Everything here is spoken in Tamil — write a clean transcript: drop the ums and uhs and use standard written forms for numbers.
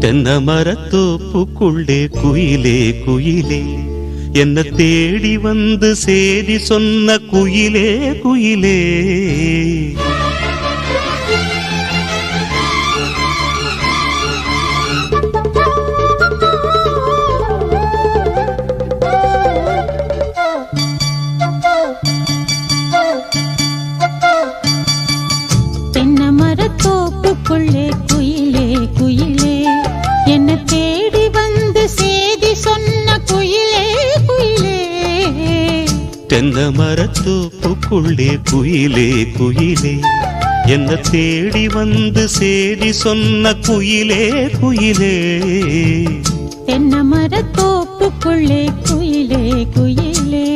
தென்னை மரத்தோப்புக்குள்ளே குயிலே குயிலே என்ன தேடி வந்து சேதி சொன்ன குயிலே குயிலே. தென்னை மரத்தோப்புக்குள்ளே குயிலே குயிலே என்ன தேடி வந்து சேதி சொன்ன குயிலே குயிலே. தென்னை மரத்தோப்புக்குள்ளே குயிலே குயிலே என்ன தேடி வந்து சேதி சொன்ன குயிலே குயிலே. தென்னை மரத்தோப்புக்குள்ளே குயிலே குயிலே.